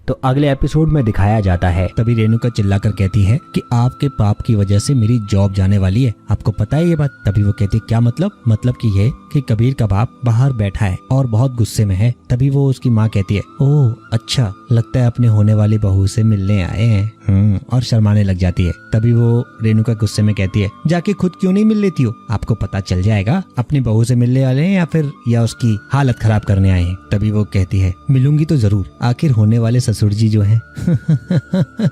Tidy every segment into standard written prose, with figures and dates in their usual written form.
तो अगले एपिसोड में दिखाया जाता है तभी रेणुका चिल्लाकर कहती है कि आपके पाप की वजह से मेरी जॉब जाने वाली है, आपको पता है ये बात। तभी वो कहती है क्या मतलब कि ये कि कबीर का बाप बाहर बैठा है और बहुत गुस्से में है। तभी वो उसकी माँ कहती है ओह अच्छा, लगता है अपने होने वाली बहू से मिलने आए हैं। और शर्माने लग जाती है। तभी वो रेणुका गुस्से में कहती है जाके खुद क्यों नहीं मिल लेती हो, आपको पता चल जाएगा अपनी बहू से मिलने वाले हैं या उसकी हालत खराब करने आए हैं। तभी वो कहती है मिलूंगी तो जरूर, आखिर होने वाले ससुर जी जो हैं।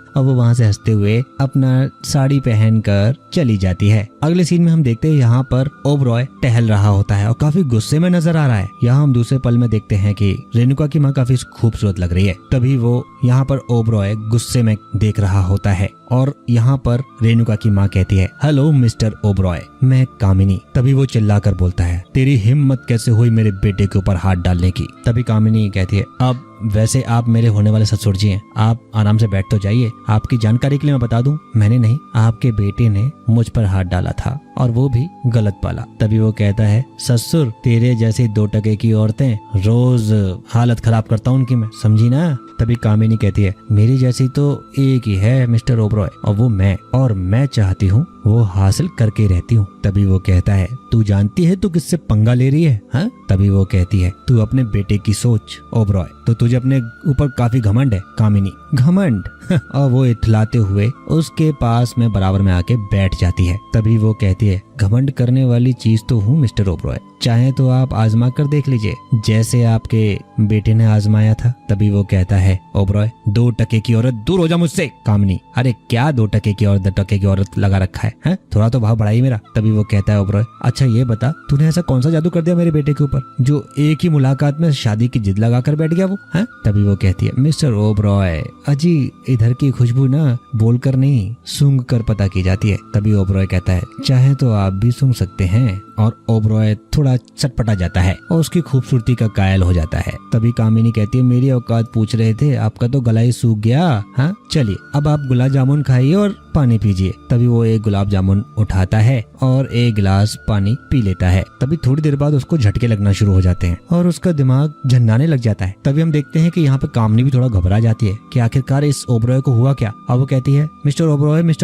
और वो वहाँ से हंसते हुए अपना साड़ी पहनकर चली जाती है। अगले सीन में हम देखते हैं यहाँ पर ओबरॉय टहल रहा होता है और काफी गुस्से में नजर आ रहा है। यहाँ हम दूसरे पल में देखते हैं कि रेणुका की माँ काफी खूबसूरत लग रही है। तभी वो यहाँ पर ओबरॉय गुस्से में देख रहा होता है और यहाँ पर रेणुका की माँ कहती है हेलो मिस्टर ओबरॉय, मैं कामिनी। तभी वो चिल्लाकर बोलता है तेरी हिम्मत कैसे हुई मेरे बेटे के ऊपर हाथ डालने की। तभी कामिनी कहती है अब वैसे आप मेरे होने वाले ससुर जी हैं, आप आराम से बैठ तो जाइए। आपकी जानकारी के लिए मैं बता दूं, मैंने नहीं, आपके बेटे ने मुझ पर हाथ डाला था और वो भी गलत पाला। तभी वो कहता है ससुर तेरे जैसी 2 टके की औरतें रोज हालत खराब करता हूँ उनकी मैं, समझी ना। तभी कामिनी कहती है मेरी जैसी तो एक ही है मिस्टर ओबरॉय और वो मैं चाहती हूँ वो हासिल करके रहती हूँ। तभी वो कहता है तू जानती है तू किससे पंगा ले रही है हाँ? तभी वो कहती है तू अपने बेटे की सोच ओबरॉय, तो तुझे अपने ऊपर काफी घमंड है। कामिनी घमंड और वो इठलाते हुए उसके पास में बराबर में आके बैठ जाती है। तभी वो कहती है घमंड करने वाली चीज तो हूँ मिस्टर ओबरॉय, चाहे तो आप आजमा कर देख लीजिए जैसे आपके बेटे ने आजमाया था। तभी वो कहता है ओबरॉय 2 टके की औरत दूर हो जा मुझसे। कामिनी अरे क्या 2 टके की औरत 2 टके की औरत लगा रखा है? थोड़ा तो भाव बढ़ाई मेरा। तभी वो कहता है ओबरॉय अच्छा ये बता तूने ऐसा कौन सा जादू कर दिया मेरे बेटे के ऊपर जो एक ही मुलाकात में शादी की जिद लगा कर बैठ गया वो है? तभी वो कहती है मिस्टर ओबरॉय अजी इधर की खुशबू ना बोलकर नहीं सूंघ कर पता की जाती है। तभी ओबरॉय कहता है चाहे तो आप भी सूंघ सकते हैं और ओबरॉय थोड़ा चटपटा जाता है और उसकी खूबसूरती का कायल हो जाता है। तभी कामिनी कहती है मेरी औकात पूछ रहे थे, आपका तो गला ही सूख गया। हाँ चलिए अब आप गुलाब जामुन खाइए और पानी पीजिए। तभी वो एक गुलाब जामुन उठाता है और 1 गिलास पानी पी लेता है। तभी थोड़ी देर बाद उसको झटके लगना शुरू हो जाते हैं और उसका दिमाग झन्नाने लग जाता है। तभी हम देखते हैं कि यहाँ पे कामिनी भी थोड़ा घबरा जाती है कि आखिरकार इस ओबरॉय को हुआ क्या। और वो कहती है मिस्टर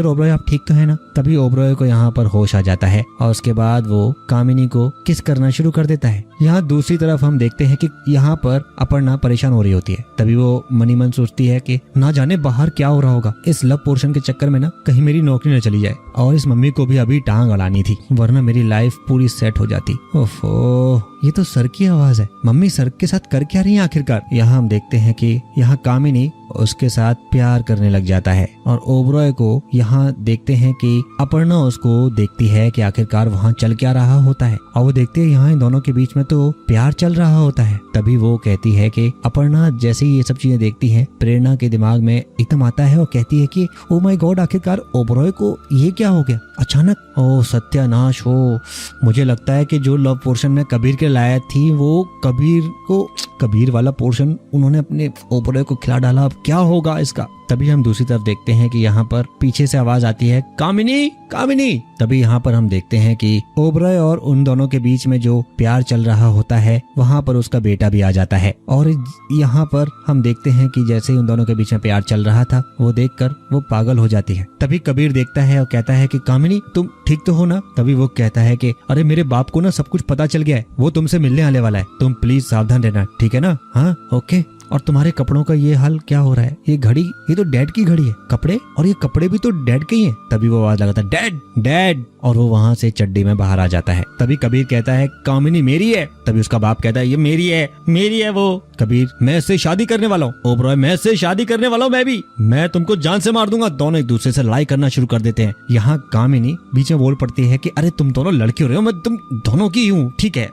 ओबरॉय आप ठीक तो है ना। तभी ओबरॉय को यहाँ पर होश आ जाता है और उसके बाद वो कामिनी को किस करना शुरू कर देता है। यहाँ दूसरी तरफ हम देखते हैं कि यहाँ पर अपर्णा परेशान हो रही होती है। तभी वो मनी मन सोचती है कि ना जाने बाहर क्या हो रहा होगा, इस लव पोर्शन के चक्कर में ना कहीं मेरी नौकरी न चली जाए और इस मम्मी को भी अभी टांग अड़ानी थी वरना मेरी लाइफ पूरी सेट हो जाती। ओफो ये तो सर की आवाज है, मम्मी सर के साथ कर क्या रही है आखिरकार। यहाँ हम देखते हैं कि यहाँ कामिनी उसके साथ प्यार करने लग जाता है और ओबरॉय को यहाँ देखते हैं कि अपर्णा उसको देखती है कि आखिरकार वहाँ चल क्या रहा होता है और वो देखते हैं यहाँ इन दोनों के बीच में तो प्यार चल रहा होता है। तभी वो कहती है कि अपर्णा जैसे ही ये सब चीजें देखती है प्रेरणा के दिमाग में एकदम आता है और कहती है कि ओ माय गॉड आखिरकार ओबरॉय को ये क्या हो गया अचानक, ओ सत्यानाश हो। मुझे लगता है कि जो लव पोर्शन में कबीर के लायक थी वो कबीर वाला पोर्शन उन्होंने अपने ओबरॉय को खिला डाला, अब क्या होगा इसका। तभी हम दूसरी तरफ देखते हैं कि यहाँ पर पीछे से आवाज आती है कामिनी कामिनी। तभी यहाँ पर हम देखते हैं कि ओबरॉय और उन दोनों के बीच में जो प्यार चल रहा होता है वहाँ पर उसका बेटा भी आ जाता है और यहाँ पर हम देखते हैं कि जैसे ही उन दोनों के बीच में प्यार चल रहा था वो देखकर वो पागल हो जाती है। तभी कबीर देखता है और कहता है कि कामिनी तुम ठीक तो हो ना। तभी वो कहता है कि अरे मेरे बाप को ना सब कुछ पता चल गया है, वो तुमसे मिलने आने वाला है, तुम प्लीज सावधान रहना ठीक है ना। हाँ ओके। और तुम्हारे कपड़ों का ये हाल क्या हो रहा है, ये घड़ी ये तो डैड की घड़ी है, कपड़े और ये कपड़े भी तो डैड के ही हैं। तभी वो आवाज लगाता है डैड डैड और वो वहाँ से चड्डी में बाहर आ जाता है। तभी कबीर कहता है कामिनी मेरी है। तभी उसका बाप कहता है ये मेरी है वो। कबीर मैं इससे शादी करने वाला हूँ। ओबरॉय मैं इससे शादी करने वाला हूँ, मैं तुमको जान से मार दूंगा। दोनों एक दूसरे से लड़ाई करना शुरू कर देते हैं। यहाँ कामिनी बीच में बोल पड़ती है कि अरे तुम दोनों लड़के हो रहे हो, मैं तुम दोनों की हूँ ठीक है,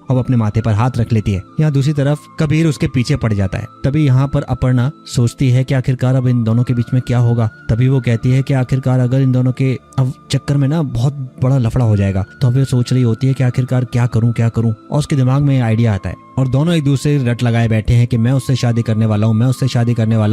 अब अपने माथे पर हाथ रख लेती है। यहाँ दूसरी तरफ कबीर उसके पीछे पड़ जाता है। तभी यहाँ पर अपर्णा सोचती है कि आखिरकार अब इन दोनों के बीच में क्या होगा। तभी वो कहती है कि आखिरकार अगर इन दोनों के अब चक्कर में ना बहुत बड़ा लफड़ा हो जाएगा। तो अब ये सोच रही होती है कि आखिरकार क्या करूं और उसके दिमाग में आइडिया आता है और दोनों एक दूसरे रट लगाए बैठे हैं कि मैं उससे शादी करने वाला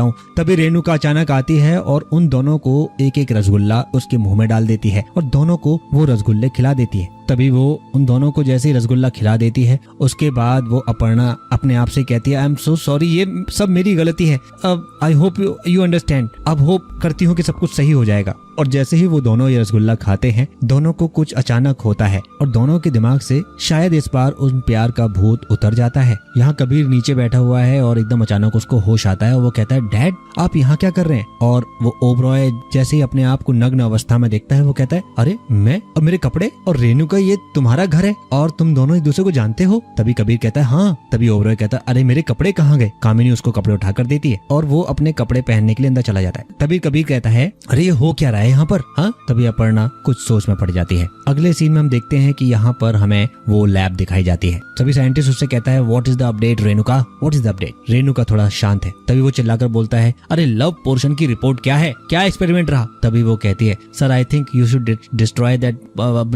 हूँ। तभी रेणुका अचानक आती है और उन दोनों को एक एक रसगुल्ला उसके मुंह में डाल देती है और दोनों को वो रसगुल्ले खिला देती है। तभी वो उन दोनों को जैसे ही रसगुल्ला खिला देती है उसके बाद वो अपर्णा अपने आप से कहती है आई एम सो सॉरी, ये सब मेरी गलती है। अब आई होप यू अंडरस्टैंड। अब होप करती हूँ कि सब कुछ सही हो जाएगा। और जैसे ही वो दोनों ये रसगुल्ला खाते हैं दोनों को कुछ अचानक होता है और दोनों के दिमाग से शायद इस बार उन प्यार का भूत उतर जाता है। यहाँ कबीर नीचे बैठा हुआ है और एकदम अचानक उसको होश आता है और वो कहता है डैड आप यहाँ क्या कर रहे हैं। और वो ओबरॉय जैसे ही अपने आप को नग्न अवस्था में देखता है वो कहता है अरे मैं और मेरे कपड़े और रेणुका ये तुम्हारा घर है और तुम दोनों एक दूसरे को जानते हो। तभी कबीर कहता है हाँ। तभी ओबरॉय कहता है अरे मेरे कपड़े कहाँ गए। कामिनी उसको कपड़े उठाकर देती है और वो अपने कपड़े पहनने के लिए अंदर चला जाता है। तभी कबीर कहता है अरे ये हो क्या रहा है यहाँ पर। हाँ। तभी अपर्णा कुछ सोच में पड़ जाती है। अगले सीन में हम देखते हैं कि यहाँ पर हमें वो लैब दिखाई जाती है। तभी साइंटिस्ट उससे कहता है what is the update Renuka, what is the update. Renuka थोड़ा शांत है। तभी वो चिल्लाकर बोलता है अरे लव पोर्शन की रिपोर्ट क्या है, क्या एक्सपेरिमेंट रहा। तभी वो कहती है sir I think you should destroy that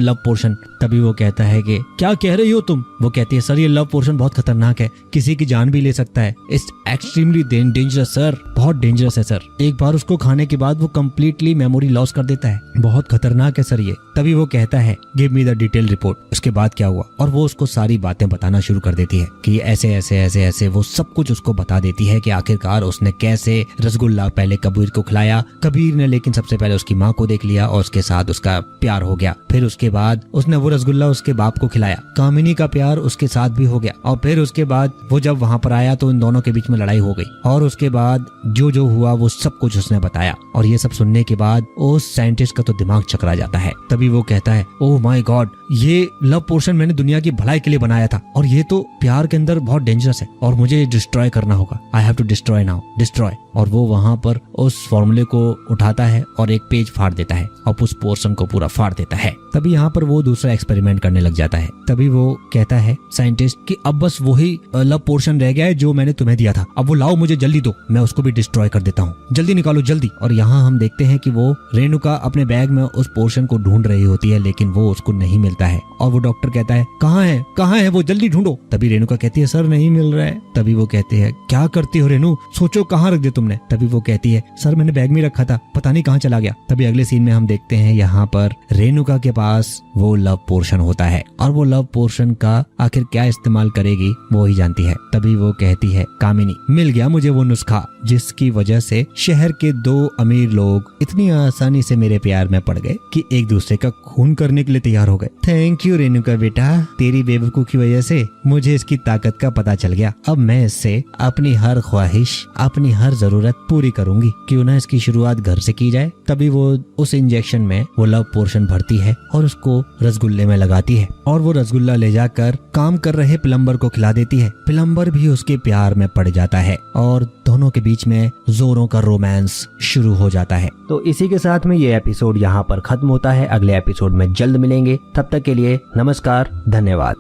love portion. तभी वो कहता है कि क्या कह रही हो तुम। वो कहती है सर ये लव पोर्शन बहुत खतरनाक है, किसी की जान भी ले सकता है। इट्स एक्सट्रीमली डेंजरस सर, बहुत डेंजरस है सर। एक बार उसको खाने के बाद वो कम्प्लीटली मेमोरी लॉस कर देता है, बहुत खतरनाक है सर ये। तभी वो कहता है give me the detail report. उसके बाद क्या हुआ और वो उसको सारी बातें बताना शुरू कर देती है कि ऐसे ऐसे ऐसे ऐसे वो सब कुछ उसको बता देती है कि आखिरकार उसने कैसे रसगुल्ला पहले कबीर को खिलाया। कबीर ने लेकिन सबसे पहले उसकी माँ को देख लिया और उसके साथ उसका प्यार हो गया। फिर उसके बाद उसने वो रसगुल्ला उसके बाप को खिलाया। कामिनी का प्यार उसके साथ भी हो गया और फिर उसके बाद वो जब वहाँ पर आया तो इन दोनों के बीच में लड़ाई हो गई और उसके बाद जो जो हुआ वो सब कुछ उसने बताया। और ये सब सुनने के बाद उस साइंटिस्ट का तो दिमाग चकरा जाता है। तभी वो कहता है ओह माय गॉड, ये लव पोर्शन मैंने दुनिया की भलाई के लिए बनाया था और ये तो प्यार के अंदर बहुत डेंजरस है और मुझे डिस्ट्रॉय करना होगा। I have to destroy now, destroy. और वो वहां पर उस फॉर्मूले को उठाता है और एक पेज फाड़ देता है और उस पोर्शन को पूरा फाड़ देता है। तभी यहाँ पर वो दूसरा एक्सपेरिमेंट करने लग जाता है। तभी वो कहता है साइंटिस्ट कि अब बस वही लव पोर्शन रह गया है जो मैंने तुम्हें दिया था, अब वो लाओ मुझे जल्दी दो, मैं उसको भी डिस्ट्रॉय कर देता हूँ, जल्दी निकालो जल्दी। और यहाँ हम देखते हैं कि वो रेणुका अपने बैग में उस पोर्शन को ढूंढ रही होती है लेकिन वो उसको नहीं मिलता है और वो डॉक्टर कहता है कहाँ है वो, जल्दी ढूंढो। तभी रेणुका कहती है सर नहीं मिल रहा है। तभी वो कहते हैं क्या करती हो रेणु, सोचो कहाँ रख दिया तुमने। तभी वो कहती है सर मैंने बैग में रखा था, पता नहीं कहाँ चला गया। तभी अगले सीन में हम देखते हैं यहाँ पर रेणुका के पास वो लव पोर्शन होता है और वो लव पोर्शन का आखिर क्या इस्तेमाल करेगी वो ही जानती है। तभी वो कहती है कामिनी मिल गया मुझे वो नुस्खा जिसकी वजह से शहर के दो अमीर लोग इतनी आसानी से मेरे प्यार में पड़ गए कि एक दूसरे का खून करने के लिए तैयार हो गए। थैंक यू रेणुका बेटा, तेरी बेवकूफी की वजह से मुझे इसकी ताकत का पता चल गया। अब मैं इससे अपनी हर ख्वाहिश, अपनी हर जरूरत पूरी करूंगी। क्यों ना इसकी शुरुआत घर से की जाए। तभी वो उस इंजेक्शन में वो लव पोर्शन भरती है और उसको रसगुल्ले में लगाती है और वो रसगुल्ला ले जाकर काम कर रहे प्लम्बर को खिला देती है। प्लम्बर भी उसके प्यार में पड़ जाता है और दोनों के बीच में जोरों का रोमांस शुरू हो जाता है। तो इसी के साथ में ये एपिसोड यहाँ पर खत्म होता है। अगले एपिसोड में जल्द मिलेंगे, तब तक के लिए नमस्कार, धन्यवाद।